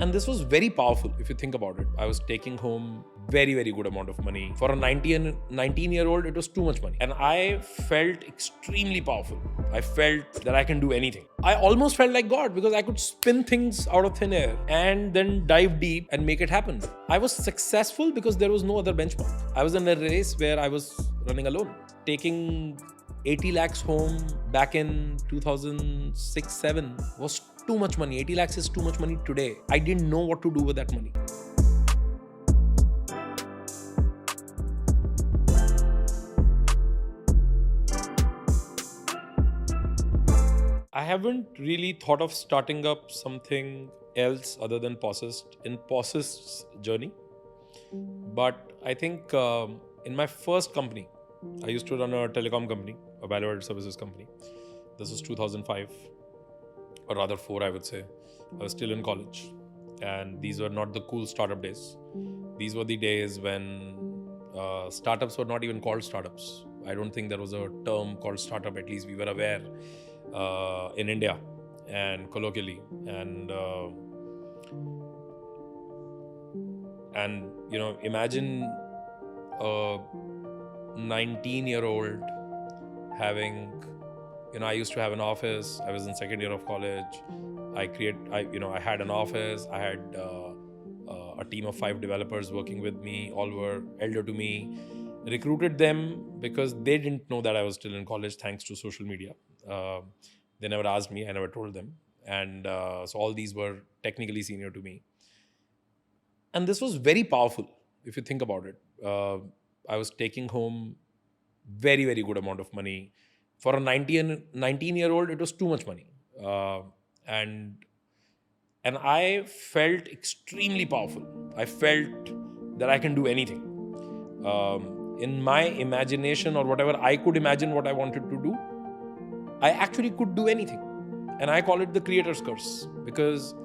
And this was very powerful if you think about it. I was taking home very, very good amount of money. For a 19-year-old, it was too much money. And I felt extremely powerful. I felt that I can do anything. I almost felt like God because I could spin things out of thin air and then dive deep and make it happen. I was successful because there was no other benchmark. I was in a race where I was running alone. Taking 80 lakhs home back in 2006-7 was too much money. 80 lakhs is too much money today. I didn't know what to do with that money. I haven't really thought of starting up something else other than Posist in Posist's journey. But I think in my first company, I used to run a telecom company, a value-added services company. This was 2005, or rather 4, I would say. I was still in college. And these were not the cool startup days. These were the days when startups were not even called startups. I don't think there was a term called startup, at least we were aware in India and colloquially. And you know, imagine a 19-year-old having, you know, I used to have an office. I was in second year of college. I had an office. I had a team of 5 developers working with me. All were elder to me. Recruited them because they didn't know that I was still in college, thanks to social media. They never asked me. I never told them. And so all these were technically senior to me. And this was very powerful if you think about it. I was taking home very, very good amount of money. For a 19-year-old, it was too much money. And I felt extremely powerful. I felt that I can do anything. In my imagination, or whatever I could imagine what I wanted to do, I actually could do anything. And I call it the creator's curse, because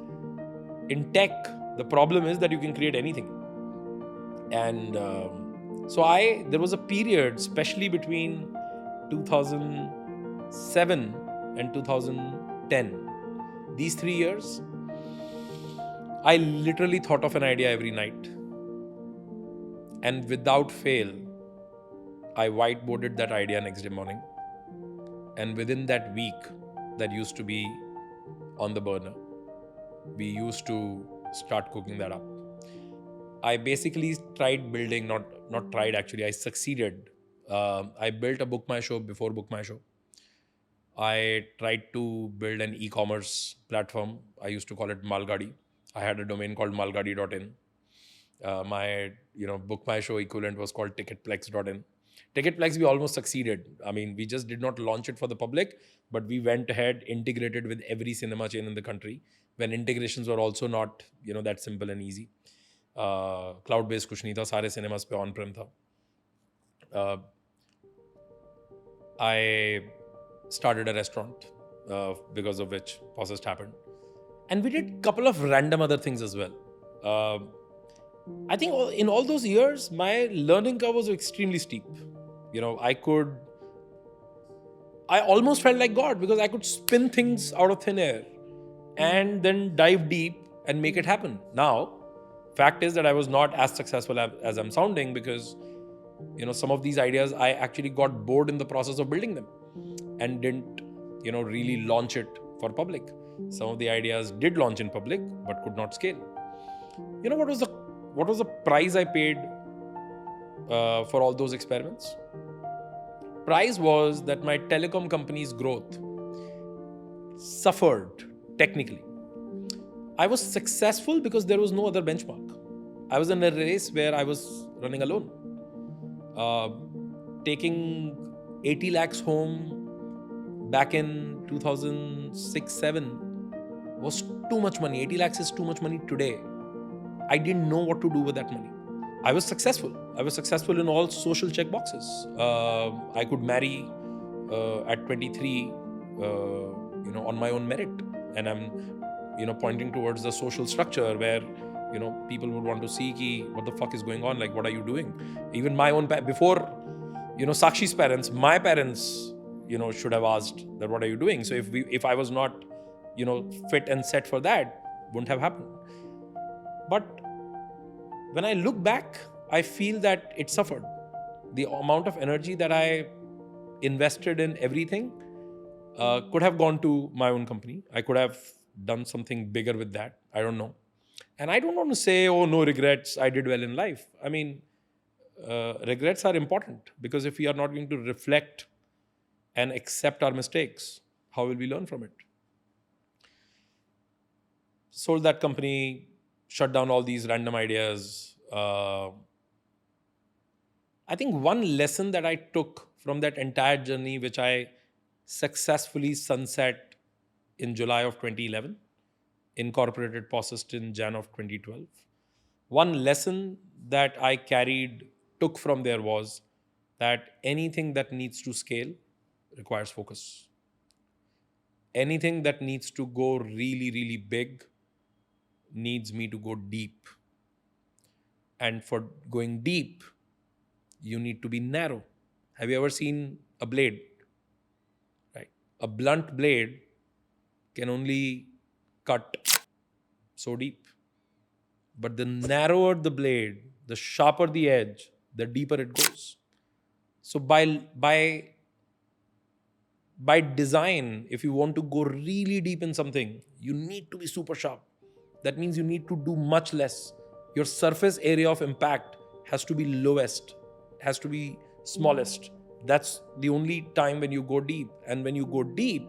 in tech, the problem is that you can create anything. And so there was a period, especially between 2007 and 2010, these 3 years, I literally thought of an idea every night. And without fail, I whiteboarded that idea next day morning. And within that week, that used to be on the burner, we used to start cooking that up. I basically tried building, not tried actually, I succeeded. I built a Book My Show before Book My Show. I tried to build an e-commerce platform. I used to call it Malgadi. I had a domain called malgadi.in. My Book My Show equivalent was called ticketplex.in. Ticketplex, we almost succeeded. I mean, we just did not launch it for the public, but we went ahead, integrated with every cinema chain in the country, when integrations were also not, that simple and easy. Cloud-based kuch nahi tha, sare cinemas pe on-prem tha. I started a restaurant because of which Posist happened. And we did a couple of random other things as well. I think in all those years, my learning curve was extremely steep. I almost felt like God because I could spin things out of thin air and then dive deep and make it happen. Now, fact is that I was not as successful as I'm sounding because, some of these ideas, I actually got bored in the process of building them and didn't, really launch it for public. Some of the ideas did launch in public, but could not scale. What was the price I paid for all those experiments? Price was that my telecom company's growth suffered technically. I was successful because there was no other benchmark. I was in a race where I was running alone. Taking 80 lakhs home back in 2006-7 was too much money. 80 lakhs is too much money today. I didn't know what to do with that money. I was successful. I was successful in all social check boxes. I could marry at 23, on my own merit. And I'm, pointing towards the social structure where, people would want to see what the fuck is going on? Like, what are you doing? Even my own, before, Sakshi's parents, my parents, should have asked that, what are you doing? So if I was not, fit and set for that, wouldn't have happened. But when I look back, I feel that it suffered. The amount of energy that I invested in everything could have gone to my own company. I could have done something bigger with that. I don't know. And I don't want to say, oh, no regrets, I did well in life. I mean, regrets are important, because if we are not going to reflect and accept our mistakes, how will we learn from it? Sold that company, shut down all these random ideas. I think one lesson that I took from that entire journey, which I successfully sunset in July of 2011, incorporated Posist in Jan of 2012. One lesson that I took from there was that anything that needs to scale requires focus. Anything that needs to go really, really big needs me to go deep. And for going deep, you need to be narrow. Have you ever seen a blade? Right? A blunt blade can only cut so deep. But the narrower the blade, the sharper the edge, the deeper it goes. So by design, if you want to go really deep in something, you need to be super sharp. That means you need to do much less. Your surface area of impact has to be lowest, has to be smallest. That's the only time when you go deep. And when you go deep,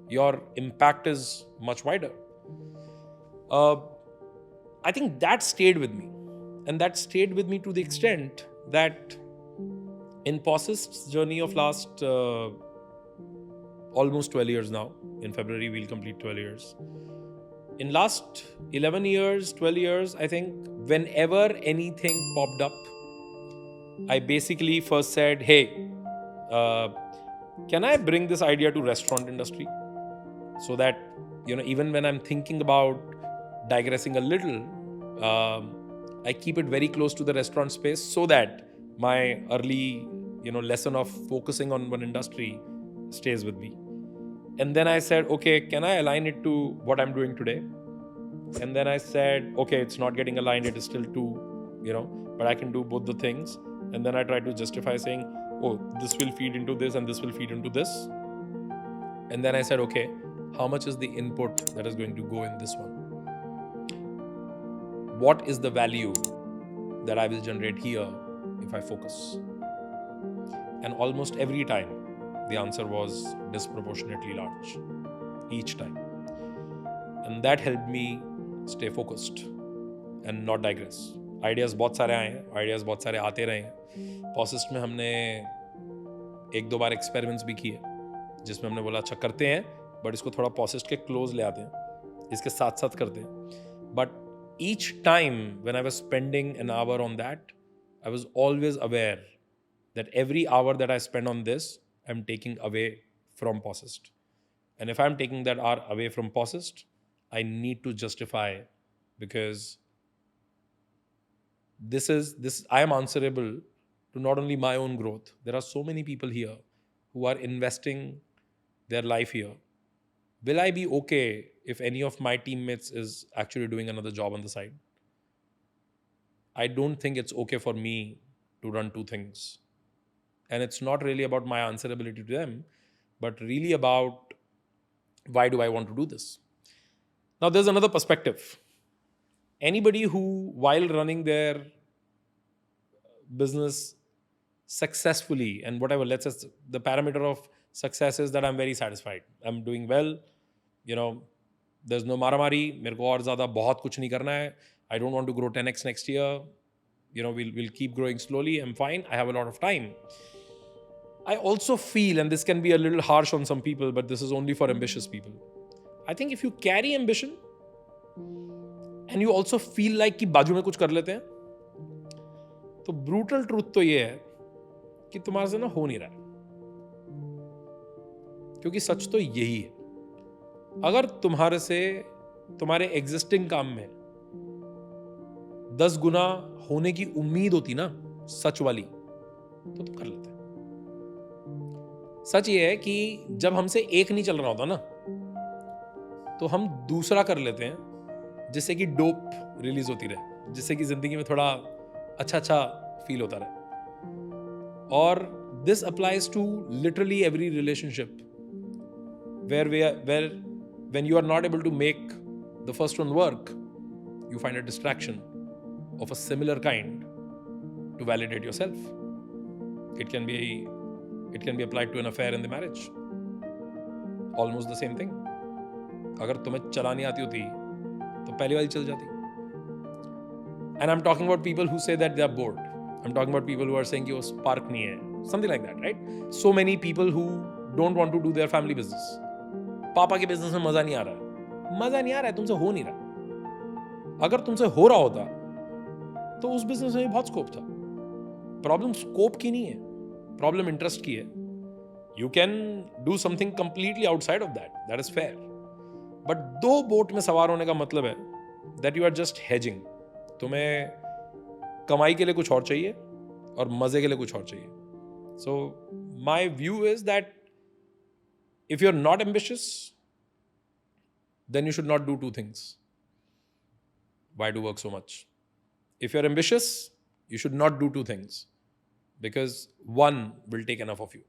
your impact is much wider. I think that stayed with me. And that stayed with me to the extent that in Posist's journey of last almost 12 years now, in February we'll complete 12 years. In last 11 years, 12 years, I think whenever anything popped up, I basically first said, hey, can I bring this idea to restaurant industry? So that, even when I'm thinking about digressing a little, I keep it very close to the restaurant space, so that my early, lesson of focusing on one industry stays with me. And then I said, okay, can I align it to what I'm doing today? And then I said, okay, it's not getting aligned. It is still too, but I can do both the things. And then I tried to justify saying, oh, this will feed into this and this will feed into this. And then I said, okay, how much is the input that is going to go in this one? What is the value that I will generate here if I focus? And almost every time, the answer was disproportionately large, each time. And that helped me stay focused and not digress. Ideas बहुत सारे आए हैं, ideas बहुत सारे आते रहे हैं. Posist में हमने एक दो बार experiments भी किए, जिसमें हमने बोला अच्छा करते हैं, but इसको थोड़ा Posist के close ले आते हैं, इसके साथ साथ करते हैं. But each time when I was spending an hour on that, I was always aware that every hour that I spend on this, I'm taking away from Posist. And if I'm taking that hour away from Posist, I need to justify, because I am answerable to not only my own growth. There are so many people here who are investing their life here. Will I be okay if any of my teammates is actually doing another job on the side? I don't think it's okay for me to run two things. And it's not really about my answerability to them, but really about why do I want to do this? Now, there's another perspective. Anybody who, while running their business successfully and whatever, let's say the parameter of success is that I'm very satisfied. I'm doing well. There's no maramari. मेरे को और ज़्यादा बहुत कुछ नहीं करना है. I don't want to grow 10x next year. We'll keep growing slowly. I'm fine. I have a lot of time. I also feel, and this can be a little harsh on some people, but this is only for ambitious people. I think if you carry ambition and you also feel like कि बाजू में कुछ कर लेते हैं, तो brutal truth तो ये है कि तुम्हारे से ना हो नहीं रहा है. क्योंकि सच तो यही है. अगर तुम्हारे से तुम्हारे एग्जिस्टिंग काम में 10 गुना होने की उम्मीद होती ना, सच वाली, तो तुम कर लेते. सच ये है कि जब हमसे एक नहीं चल रहा होता ना, तो हम दूसरा कर लेते हैं जिससे कि डोप रिलीज होती रहे, जिससे कि जिंदगी में थोड़ा अच्छा अच्छा फील होता रहे. और this applies to literally every relationship where when you are not able to make the first one work, you find a distraction of a similar kind to validate yourself. It can be applied to an affair in the marriage. Almost the same thing. अगर तुम्हें चलानी आती होती तो पहली वाली चल जाती. And I'm talking about people who say that they are bored. I'm talking about people who are saying कि वो spark नहीं है. Something like that, right? So many people who don't want to do their family business. पापा के business में मजा नहीं आ रहा है. मजा नहीं आ रहा है, तुमसे हो नहीं रहा. अगर तुमसे हो रहा होता तो उस बिजनेस में बहुत स्कोप था. प्रॉब्लम स्कोप की नहीं है, प्रॉब्लम इंटरेस्ट की है. You can do something completely outside of that, that is fair. But दो बोट में सवार होने का मतलब है that you are just hedging. तुम्हें कमाई के लिए कुछ और चाहिए और मजे के लिए कुछ और चाहिए. So my view is that if you're not ambitious, then you should not do two things. Why do work so much? If you're ambitious, you should not do two things because one will take enough of you.